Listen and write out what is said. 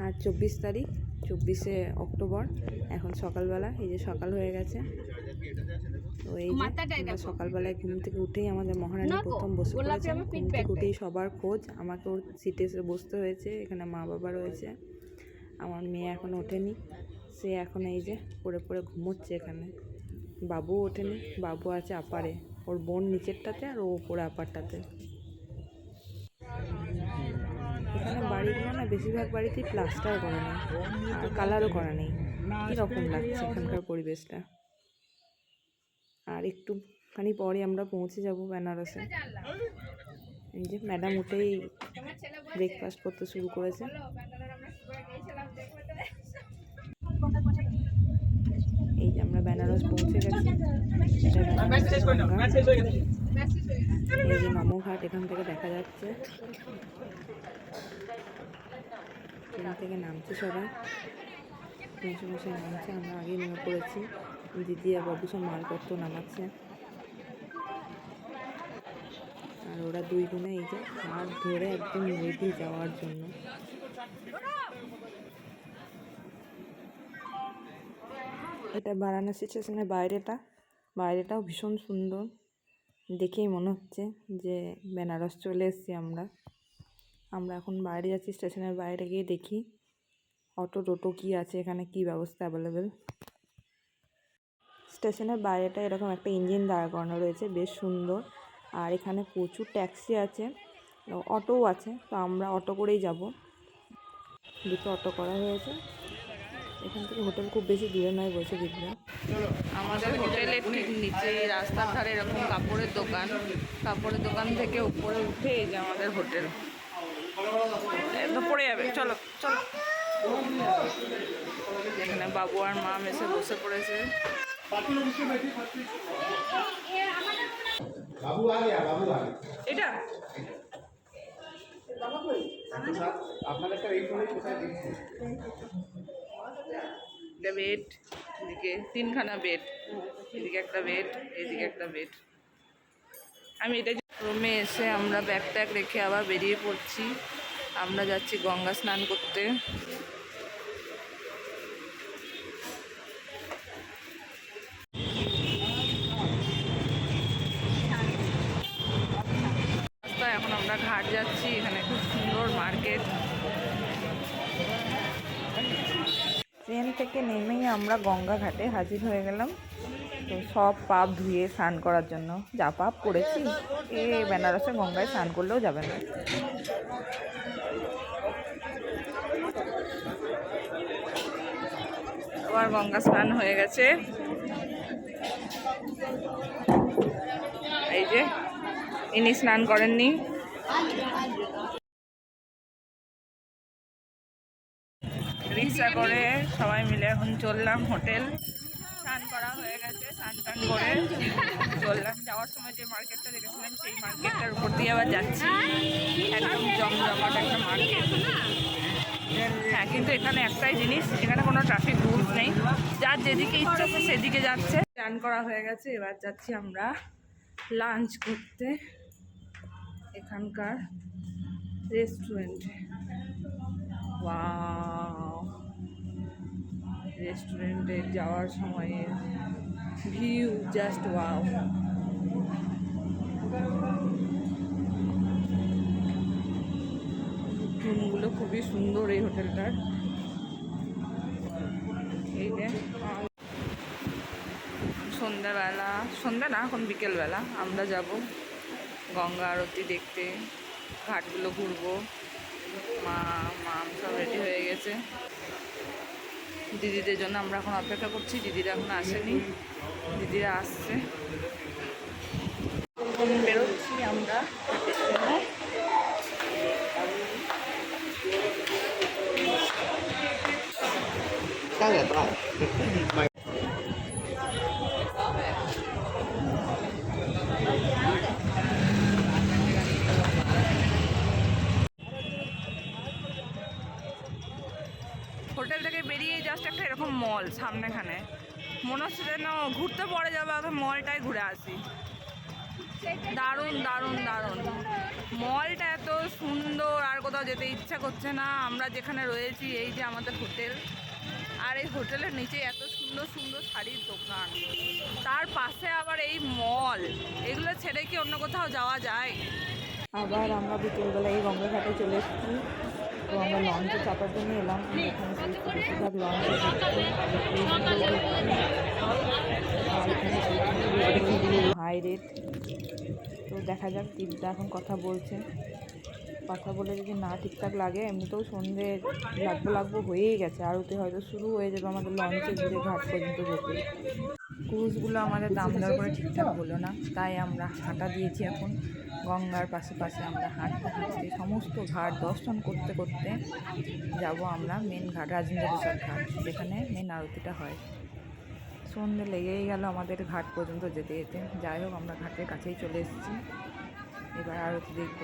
আর 24 তারিখ 24শে অক্টোবর। এখন সকালবেলা, এই যে সকাল হয়ে গেছে। তো এই যে সকালবেলায় ঘুম থেকে উঠেই আমাদের মহারানী প্রথম বসে পড়েছেন। ঘুম থেকে উঠেই সবার খোঁজ, আমাকেও সিটে এসে বসতে হয়েছে। এখানে মা বাবা রয়েছে, আমার মেয়ে এখন ওঠেনি, সে এখন এই যে পড়ে পড়ে ঘুমোচ্ছে। এখানে বাবু ওঠেনি, বাবু আছে আপারে, ওর বোন নিচেরটাতে আর ও ওপরে আপারটাতে। এখানে বাড়িগুলো না বেশিরভাগ বাড়িতেই প্লাস্টার করা নেই আর কালারও করা নেই। কীরকম লাগছে এখানকার পরিবেশটা। আর একটুখানি পরে আমরা পৌঁছে যাব বেনারসে। এই যে ম্যাডাম উঠেই ব্রেকফাস্ট করতে শুরু করেছে। এই যে আমরা বেনারস পৌঁছে গেছি। এই যে নমঘাট এখান থেকে দেখা যাচ্ছে। ট্রেন থেকে নামছে সবাই, মেশে নামছে, আমরা আগেই নেমে পড়েছি। দিদি আর বাবু সব মালপত্র নামাচ্ছে। আর ওরা দুই বোনে এই যে হাত ধরে একদম রেডি যাওয়ার জন্য। এটা বারাণসী স্টেশনের বাইরেটাও ভীষণ সুন্দর, দেখেই মনে হচ্ছে যে বেনারস চলে এসেছি আমরা। এখন বাইরে যাচ্ছি, স্টেশনের বাইরে গিয়ে দেখি অটো টোটো কী আছে এখানে, কি ব্যবস্থা অ্যাভেলেবেল। স্টেশনের বাইরেটা এরকম একটা ইঞ্জিন দাঁড় করানো রয়েছে, বেশ সুন্দর। আর এখানে প্রচুর ট্যাক্সি আছে, অটোও আছে। তো আমরা অটো করেই যাব। দুটো অটো করা হয়েছে। এখান থেকে হোটেল খুব বেশি দূরে নয় বলছে দিদিরা। আমাদের হোটেলের ঠিক নিচে রাস্তার ধারে এরকম কাপড়ের দোকান থেকে উপরে উঠে এই যে আমাদের হোটেল। পড়ে যাবে, চলো চলো। এখানে বাবু আর মা এসে বসে পড়েছে। এটা বেড, এদিকে 3খানা বেড, এদিকে একটা বেড, এদিকে একটা বেড। আমি এটা রুমে এসে আমরা ব্যাগ ট্যাগ রেখে আবার বেরিয়ে পড়ছি। আমরা যাচ্ছি গঙ্গা স্নান করতে। এখন আমরা ঘাট যাচ্ছি, এখানে খুব সুন্দর মার্কেট। ট্রেন থেকে নেমেই আমরা গঙ্গা ঘাটে হাজির হয়ে গেলাম। তো সব পাপ ধুয়ে স্নান করার জন্য, যা পাপ করেছি বেনারসে গঙ্গায় স্নান করলেও যাবে না। আবার গঙ্গা স্নান হয়ে গেছে। এই যে ইনি স্নান করেননি। রিক্সা করে সবাই মিলে এখন চললাম হোটেল। স্নান করা হয়ে গেছে, স্নান করে চললাম। যাওয়ার সময় যে মার্কেটটা দেখেছিলাম সেই মার্কেটটার উপর দিয়ে আবার যাচ্ছি। একদম জমজমাট একটা মার্কেট। হ্যাঁ, কিন্তু এখানে একটাই জিনিস, এখানে কোনো ট্রাফিক রুলস নেই, যার যেদিকে ইচ্ছা সে সেদিকে যাচ্ছে। স্নান করা হয়ে গেছে, এবার যাচ্ছি আমরা লাঞ্চ করতে এখানকার রেস্টুরেন্টে। ওয়াও, রেস্টুরেন্টে যাওয়ার সময়ে ভিউ জাস্ট ওয়াও। রুমগুলো খুবই সুন্দর এই হোটেলটার। এই যে সন্ধ্যা না, এখন বিকেলবেলা আমরা যাব গঙ্গা আরতি দেখতে, ঘাটগুলো ঘুরবো। মা সব রেডি হয়ে গেছে। দিদিদের জন্য আমরা এখন অপেক্ষা করছি, দিদিরা এখন আসেনি, দিদিরা আসছে। বেরোচ্ছি আমরা হোটেল থেকে বেরিয়ে জাস্ট একটা এরকম মল সামনেখানে, মনে হচ্ছে যেন ঘুরতে পড়ে যাবে, মলটাই ঘুরে আসি। দারুণ দারুণ দারুণ, মলটা এত সুন্দর, আর কোথাও যেতে ইচ্ছা করছে না। আমরা যেখানে রয়েছি এই যে আমাদের হোটেল, আর এই হোটেলের নিচে এত সুন্দর সুন্দর শাড়ির দোকান, তার পাশে আবার এই মল, এগুলো ছেড়ে কি অন্য কোথাও যাওয়া যায়? আবার আমরা বিকেলবেলায় এই গঙ্গা ঘাটে চলে এসেছি। তো আমরা লঞ্চে চাপার জন্য এলাম, এখানে বেশিরভাগ লঞ্চে হাই রেট। তো দেখা যাক, দীপদা এখন কথা বলছে, কথা বলে যদি না ঠিকঠাক লাগে, এমনিতেও সন্ধে লাগবো হয়েই গেছে, আরতি হয়তো শুরু হয়ে যাবে আমাদের লঞ্চে ঘুরে ঘাট পর্যন্ত যেতে। ক্রুজগুলো আমাদের দাম দর করে ঠিকঠাক হলো না, তাই আমরা হাঁটা দিয়েছি। এখন গঙ্গার পাশে পাশে আমরা হাঁটতে হাঁটতে সমস্ত ঘাট দর্শন করতে করতে যাব আমরা মেন ঘাট, রাজেন্দ্র প্রসাদ ঘাট, যেখানে মেন আরতিটা হয়। সন্ধে লেগেই গেল আমাদের ঘাট পর্যন্ত যেতে যেতে। যাই হোক, আমরা ঘাটের কাছেই চলে এসেছি, এবার আরতি দেখব।